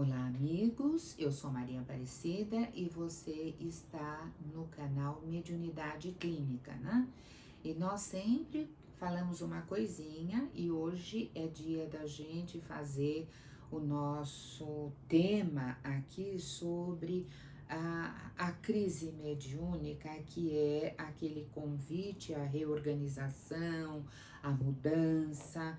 Olá, amigos. Eu sou Maria Aparecida e você está no canal Mediunidade Clínica, né? E nós sempre falamos uma coisinha e hoje é dia da gente fazer o nosso tema aqui sobre a crise mediúnica, que é aquele convite à reorganização, à mudança,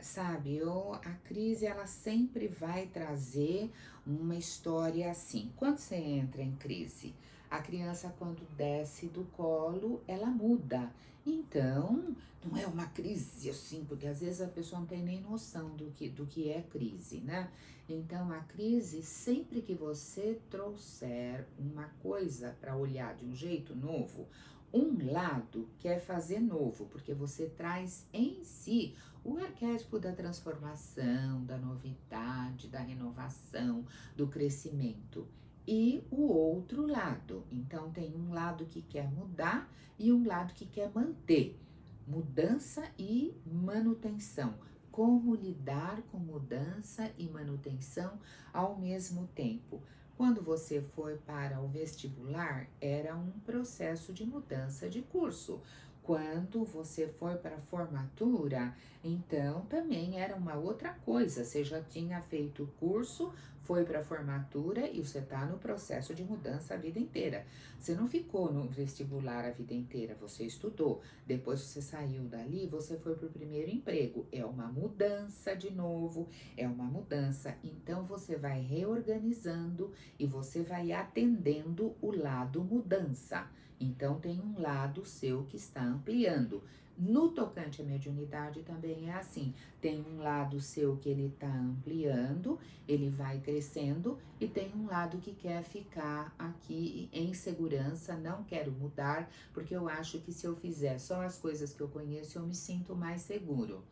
sabe? A crise, ela sempre vai trazer uma história assim. Quando você entra em crise, a criança, quando desce do colo, ela muda. Então, não é uma crise assim, porque às vezes a pessoa não tem nem noção do que é crise, né? Então, a crise, sempre que você trouxer uma coisa para olhar de um jeito novo, um lado quer fazer novo, porque você traz em si o arquétipo da transformação, da novidade, da renovação, do crescimento. E o outro lado. Então, tem um lado que quer mudar e um lado que quer manter. Mudança e manutenção. Como lidar com mudança e manutenção ao mesmo tempo. Quando você foi para o vestibular, era um processo de mudança de curso. Quando você foi para a formatura, então também era uma outra coisa. Você já tinha feito o curso, foi para a formatura e você está no processo de mudança a vida inteira. Você não ficou no vestibular a vida inteira, você estudou. Depois que você saiu dali, você foi para o primeiro emprego. É uma mudança de novo, é uma mudança. Então você vai reorganizando e você vai atendendo o lado mudança. Então tem um lado seu que está ampliando. No tocante à mediunidade também é assim. Tem um lado seu que ele está ampliando, ele vai crescendo, e tem um lado que quer ficar aqui em segurança, não quero mudar, porque eu acho que se eu fizer só as coisas que eu conheço, eu me sinto mais seguro.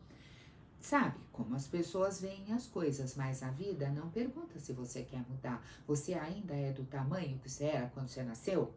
Sabe como as pessoas veem as coisas, mas a vida não pergunta se você quer mudar. Você ainda é do tamanho que você era quando você nasceu?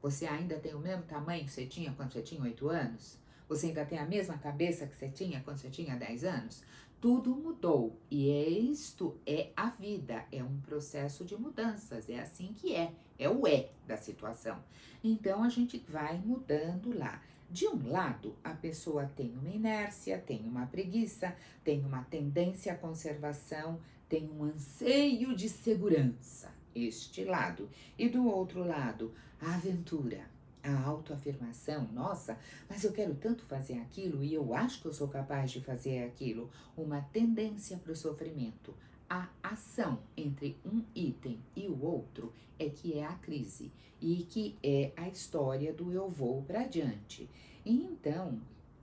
Você ainda tem o mesmo tamanho que você tinha quando você tinha 8 anos? Você ainda tem a mesma cabeça que você tinha quando você tinha 10 anos? Tudo mudou e isto é a vida, é um processo de mudanças, é assim que é o da situação. Então a gente vai mudando lá. De um lado, a pessoa tem uma inércia, tem uma preguiça, tem uma tendência à conservação, tem um anseio de segurança, este lado. E do outro lado, a aventura, a autoafirmação, nossa, mas eu quero tanto fazer aquilo e eu acho que eu sou capaz de fazer aquilo. Uma tendência para o sofrimento. A ação entre um item e o outro é que é a crise e que é a história do eu vou para adiante. E então,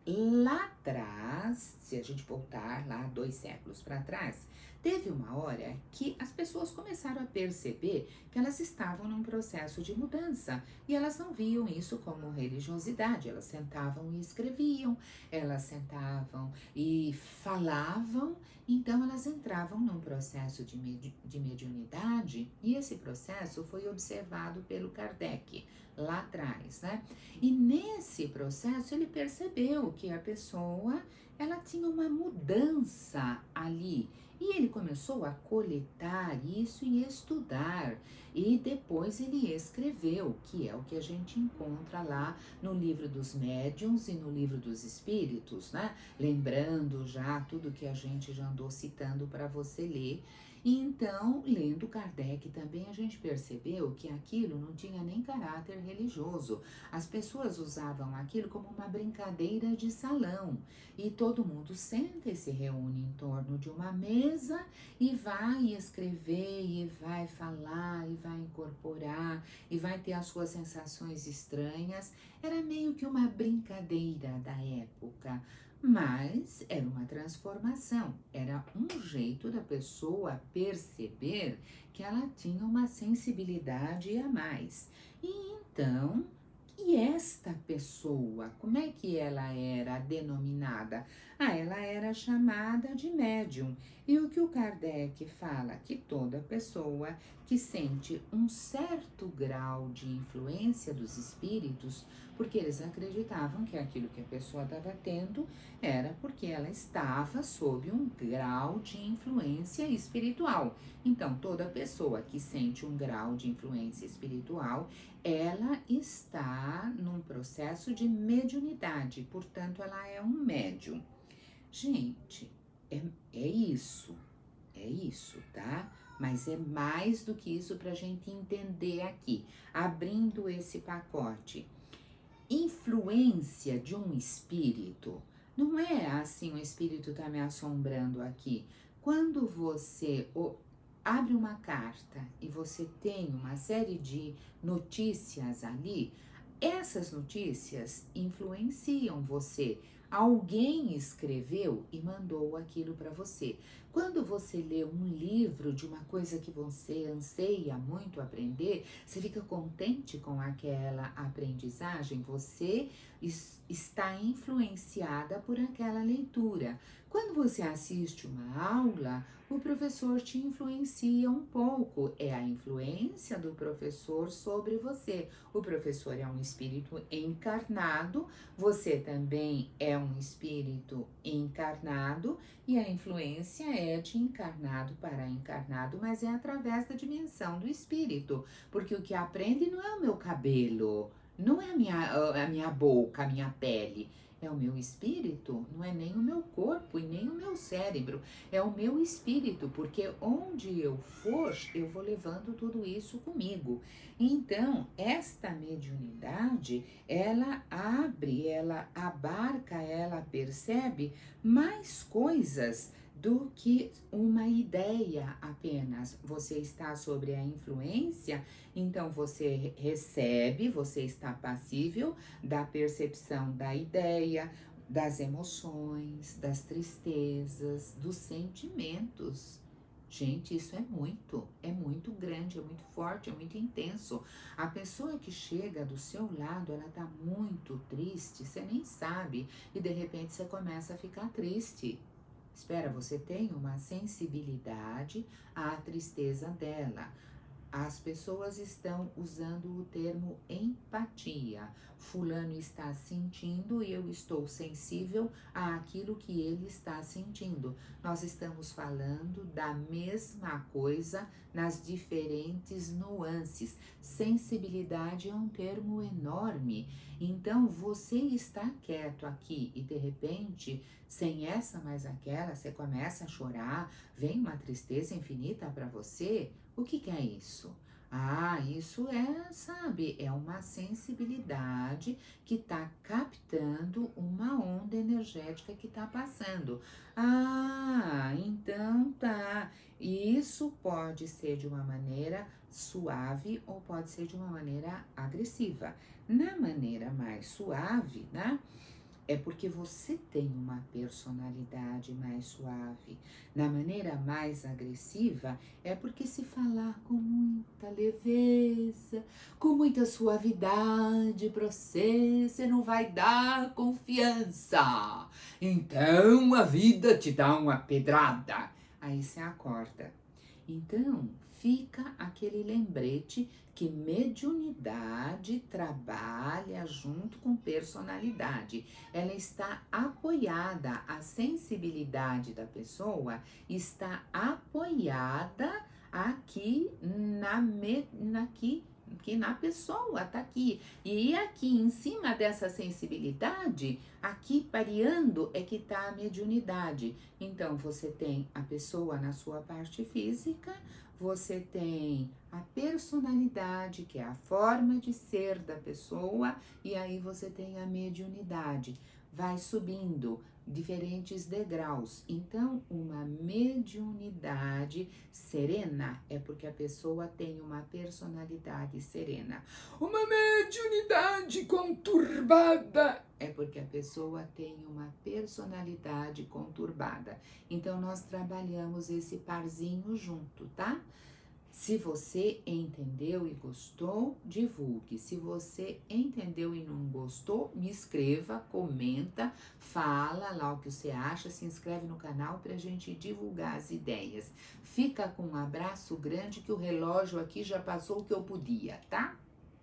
lá atrás, se a gente voltar lá 2 séculos para trás, teve uma hora que as pessoas começaram a perceber que elas estavam num processo de mudança e elas não viam isso como religiosidade. Elas sentavam e escreviam, elas sentavam e falavam, então elas entravam num processo de mediunidade, e esse processo foi observado pelo Kardec lá atrás, né? E nesse processo ele percebeu que a pessoa, ela tinha uma mudança ali. E ele começou a coletar isso e estudar. E depois ele escreveu, que é o que a gente encontra lá no livro dos médiuns e no livro dos espíritos, né? Lembrando já tudo que a gente já andou citando para você ler. E então, lendo Kardec também, a gente percebeu que aquilo não tinha nem caráter religioso. As pessoas usavam aquilo como uma brincadeira de salão. E todo mundo senta e se reúne em torno de uma mesa e vai escrever, e vai falar, e vai incorporar, e vai ter as suas sensações estranhas. Era meio que uma brincadeira da época. Mas era uma transformação, era um jeito da pessoa perceber que ela tinha uma sensibilidade a mais. E então, e esta pessoa, como é que ela era denominada? Ah, ela era chamada de médium. E o que o Kardec fala? Que toda pessoa que sente um certo grau de influência dos espíritos, porque eles acreditavam que aquilo que a pessoa estava tendo era porque ela estava sob um grau de influência espiritual. Então, toda pessoa que sente um grau de influência espiritual, ela está num processo de mediunidade, portanto, ela é um médium. Gente, é isso, tá? Mas é mais do que isso para a gente entender aqui, abrindo esse pacote. Influência de um espírito, não é assim, o espírito tá me assombrando aqui. Quando você abre uma carta e você tem uma série de notícias ali, essas notícias influenciam você. Alguém escreveu e mandou aquilo para você. Quando você lê um livro de uma coisa que você anseia muito aprender, você fica contente com aquela aprendizagem, você está influenciada por aquela leitura. Quando você assiste uma aula, o professor te influencia um pouco, é a influência do professor sobre você. O professor é um espírito encarnado, você também é um espírito encarnado e a influência é de encarnado para encarnado, mas é através da dimensão do espírito, porque o que aprende não é o meu cabelo, não é a minha boca, a minha pele. É o meu espírito, não é nem o meu corpo e nem o meu cérebro, é o meu espírito, porque onde eu for, eu vou levando tudo isso comigo. Então, esta mediunidade, ela abre, ela abarca, ela percebe mais coisas do que uma ideia apenas. Você está sobre a influência, então você recebe, você está passível da percepção da ideia, das emoções, das tristezas, dos sentimentos. Gente, isso é muito grande, é muito forte, é muito intenso. A pessoa que chega do seu lado, ela tá muito triste, você nem sabe, e de repente você começa a ficar triste. Espera, você tem uma sensibilidade à tristeza dela. As pessoas estão usando o termo empatia. Fulano está sentindo e eu estou sensível àquilo que ele está sentindo. Nós estamos falando da mesma coisa nas diferentes nuances. Sensibilidade é um termo enorme. Então, você está quieto aqui e de repente, sem essa mais aquela, você começa a chorar, vem uma tristeza infinita para você. O que é isso? Ah, isso é, sabe, é uma sensibilidade que está captando uma onda energética que está passando. Ah, então tá. Isso pode ser de uma maneira suave ou pode ser de uma maneira agressiva. Na maneira mais suave, né? É porque você tem uma personalidade mais suave. Na maneira mais agressiva, é porque se falar com muita leveza, com muita suavidade para você, você não vai dar confiança. Então a vida te dá uma pedrada. Aí você acorda. Então, fica aquele lembrete que mediunidade trabalha junto com personalidade. Ela está apoiada, a sensibilidade da pessoa está apoiada aqui que na pessoa, tá aqui. E aqui em cima dessa sensibilidade, aqui pareando é que tá a mediunidade. Então você tem a pessoa na sua parte física, você tem a personalidade, que é a forma de ser da pessoa, e aí você tem a mediunidade. Vai subindo diferentes degraus. Então, uma mediunidade serena é porque a pessoa tem uma personalidade serena. Uma mediunidade conturbada é porque a pessoa tem uma personalidade conturbada. Então, nós trabalhamos esse parzinho junto, tá? Se você entendeu e gostou, divulgue. Se você entendeu e não gostou, me escreva, comenta, fala lá o que você acha, se inscreve no canal pra gente divulgar as ideias. Fica com um abraço grande que o relógio aqui já passou o que eu podia, tá?